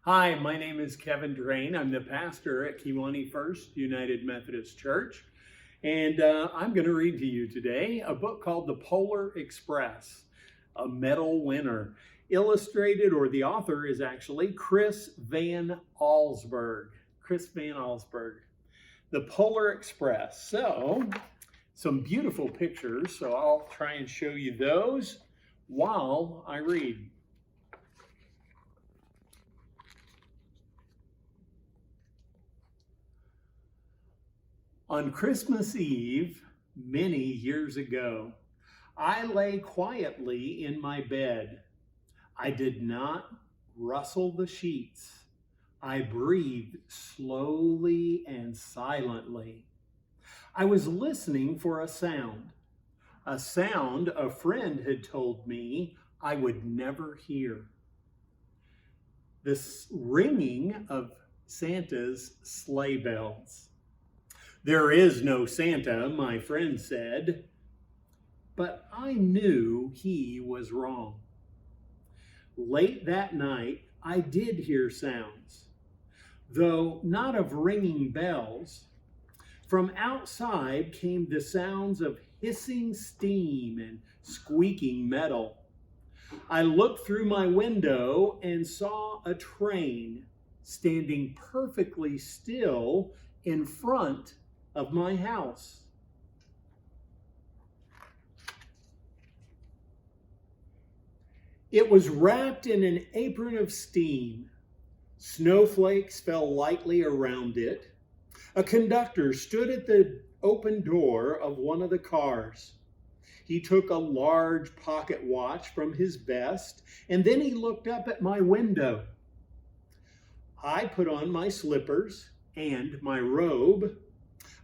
Hi, my name is Kevin Drane. I'm the pastor at Kewanee First United Methodist Church. And I'm going to read to you today a book called The Polar Express, a medal winner. Illustrated, or the author is actually Chris Van Allsburg. Chris Van Allsburg. The Polar Express. So, some beautiful pictures. So I'll try and show you those while I read. On Christmas Eve, many years ago, I lay quietly in my bed. I did not rustle the sheets. I breathed slowly and silently. I was listening for a sound a friend had told me I would never hear. The ringing of Santa's sleigh bells. There is no Santa, my friend said, but I knew he was wrong. Late that night, I did hear sounds, though not of ringing bells. From outside came the sounds of hissing steam and squeaking metal. I looked through my window and saw a train standing perfectly still in front of my house. It was wrapped in an apron of steam. Snowflakes fell lightly around it. A conductor stood at the open door of one of the cars. He took a large pocket watch from his vest, and then he looked up at my window. I put on my slippers and my robe.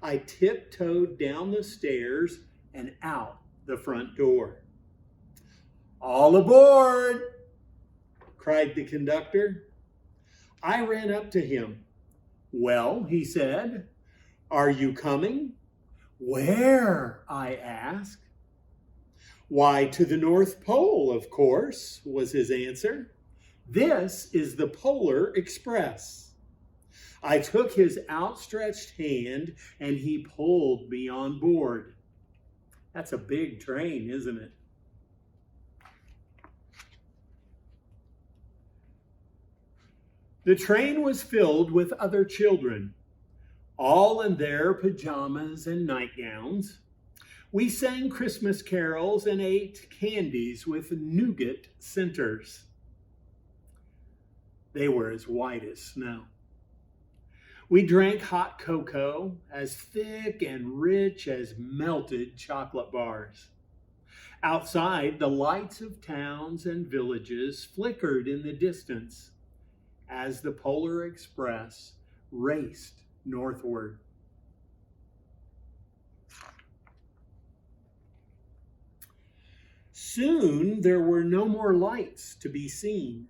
I tiptoed down the stairs and out the front door. "All aboard!" cried the conductor. I ran up to him. "Well," he said, "are you coming?" "Where?" I asked. "Why, to the North Pole, of course," was his answer. "This is the Polar Express." I took his outstretched hand and he pulled me on board. That's a big train, isn't it? The train was filled with other children, all in their pajamas and nightgowns. We sang Christmas carols and ate candies with nougat centers. They were as white as snow. We drank hot cocoa, as thick and rich as melted chocolate bars. Outside, the lights of towns and villages flickered in the distance as the Polar Express raced northward. Soon there were no more lights to be seen.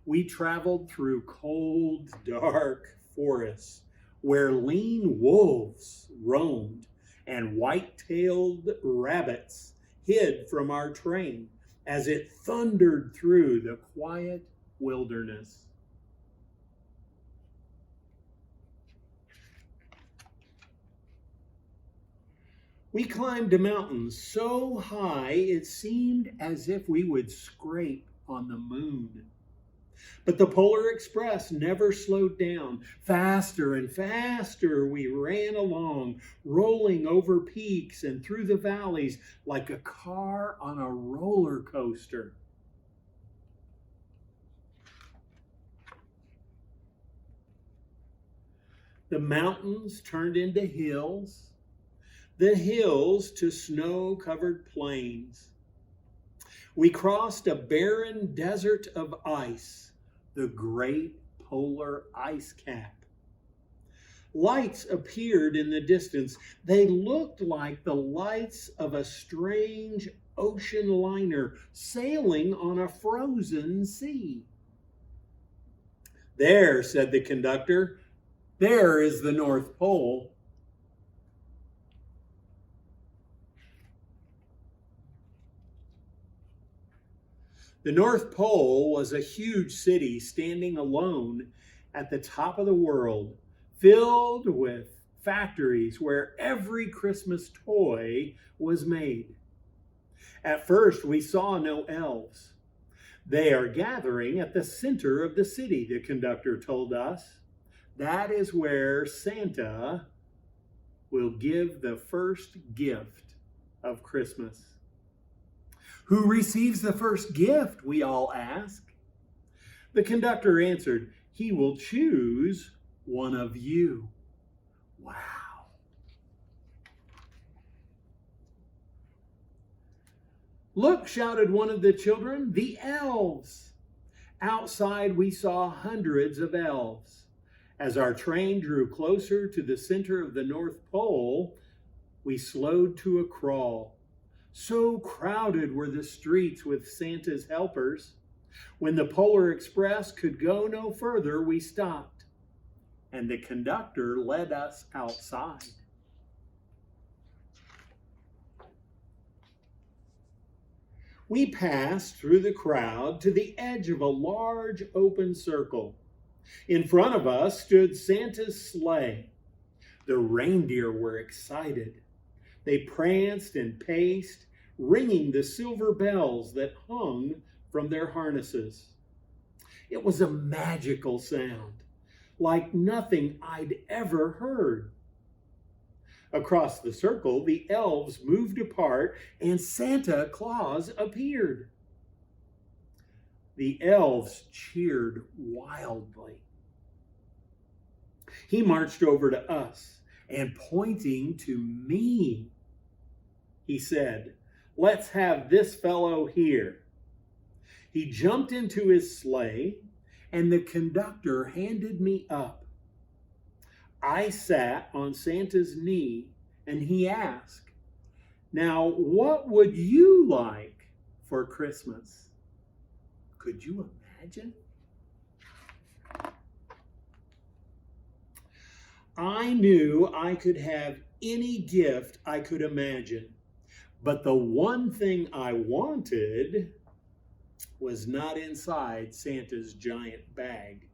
We traveled through cold, dark forests where lean wolves roamed and white-tailed rabbits hid from our train as it thundered through the quiet wilderness. We climbed a mountain so high it seemed as if we would scrape on the moon. But the Polar Express never slowed down. Faster and faster we ran along, rolling over peaks and through the valleys like a car on a roller coaster. The mountains turned into hills, the hills to snow-covered plains. We crossed a barren desert of ice, the great polar ice cap. Lights appeared in the distance. They looked like the lights of a strange ocean liner sailing on a frozen sea. "There," said the conductor, "there is the North Pole." The North Pole was a huge city standing alone at the top of the world, filled with factories where every Christmas toy was made. At first, we saw no elves. They are gathering at the center of the city, the conductor told us. That is where Santa will give the first gift of Christmas. Who receives the first gift, we all ask. The conductor answered, he will choose one of you. Wow. Look, shouted one of the children, the elves. Outside, we saw hundreds of elves. As our train drew closer to the center of the North Pole, we slowed to a crawl. So crowded were the streets with Santa's helpers. When the Polar Express could go no further, we stopped, and the conductor led us outside. We passed through the crowd to the edge of a large open circle. In front of us stood Santa's sleigh. The reindeer were excited. They pranced and paced, ringing the silver bells that hung from their harnesses. It was a magical sound, like nothing I'd ever heard. Across the circle, the elves moved apart and Santa Claus appeared. The elves cheered wildly. He marched over to us and pointing to me, he said, let's have this fellow here. He jumped into his sleigh and the conductor handed me up. I sat on Santa's knee and he asked, now what would you like for Christmas? Could you imagine? I knew I could have any gift I could imagine, but the one thing I wanted was not inside Santa's giant bag.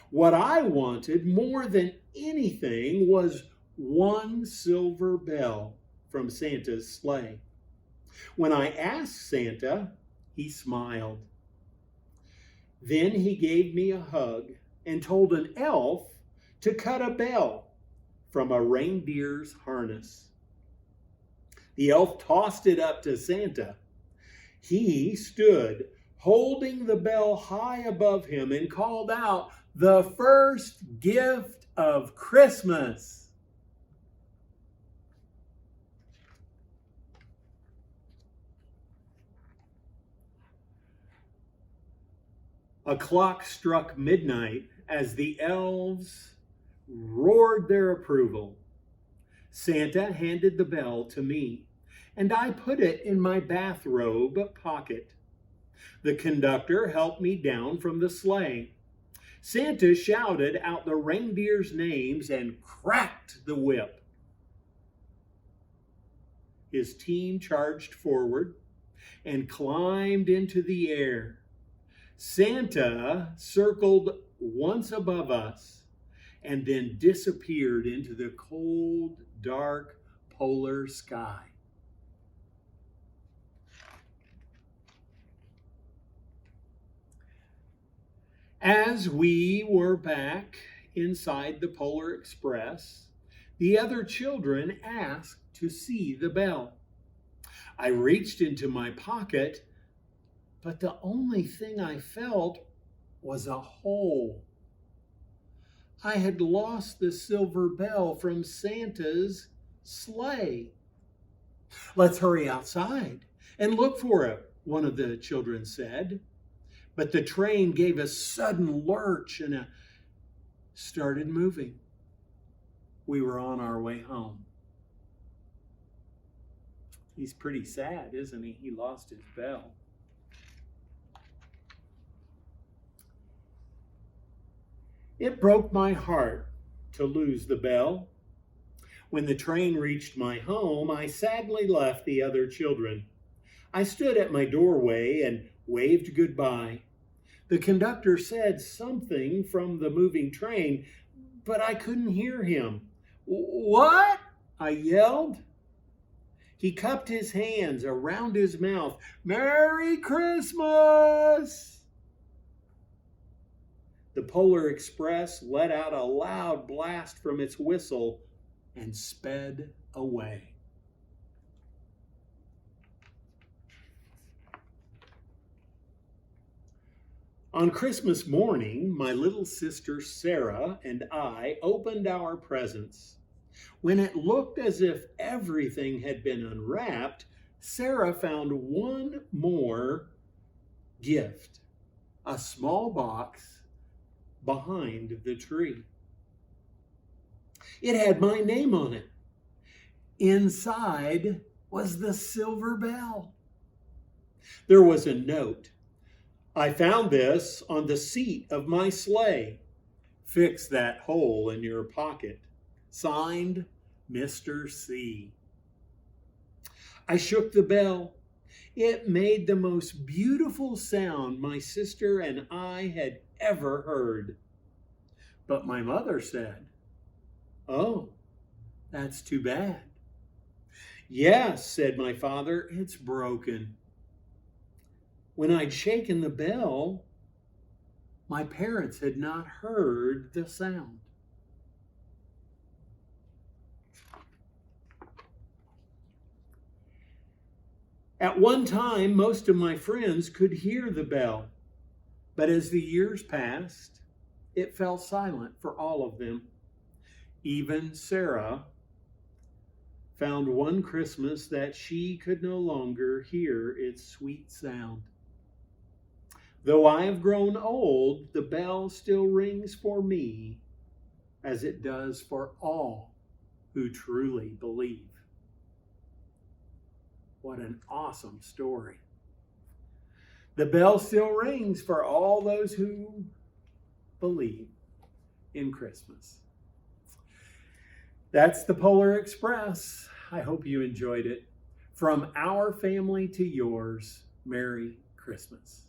What I wanted more than anything was one silver bell from Santa's sleigh. When I asked Santa, he smiled. Then he gave me a hug and told an elf to cut a bell from a reindeer's harness. The elf tossed it up to Santa. He stood holding the bell high above him and called out, the first gift of Christmas. A clock struck midnight as the elves roared their approval. Santa handed the bell to me, and I put it in my bathrobe pocket. The conductor helped me down from the sleigh. Santa shouted out the reindeers' names and cracked the whip. His team charged forward and climbed into the air. Santa circled once above us and then disappeared into the cold, dark polar sky. As we were back inside the Polar Express, the other children asked to see the bell. I reached into my pocket, but the only thing I felt was a hole. I had lost the silver bell from Santa's sleigh. Let's hurry outside and look for it, one of the children said. But the train gave a sudden lurch and started moving. We were on our way home. He's pretty sad, isn't he? He lost his bell. It broke my heart to lose the bell. When the train reached my home, I sadly left the other children. I stood at my doorway and waved goodbye. The conductor said something from the moving train, but I couldn't hear him. What? I yelled. He cupped his hands around his mouth. Merry Christmas! The Polar Express let out a loud blast from its whistle and sped away. On Christmas morning, my little sister Sarah and I opened our presents. When it looked as if everything had been unwrapped, Sarah found one more gift, a small box behind the tree. It had my name on it. Inside was the silver bell. There was a note. I found this on the seat of my sleigh. Fix that hole in your pocket. Signed, Mr. C. I shook the bell. It made the most beautiful sound my sister and I had ever heard. But my mother said, "Oh, that's too bad." "Yes," said my father, "it's broken." When I'd shaken the bell, my parents had not heard the sound. At one time, most of my friends could hear the bell, but as the years passed, it fell silent for all of them. Even Sarah found one Christmas that she could no longer hear its sweet sound. Though I have grown old, the bell still rings for me as it does for all who truly believe. What an awesome story. The bell still rings for all those who believe in Christmas. That's the Polar Express. I hope you enjoyed it. From our family to yours, Merry Christmas.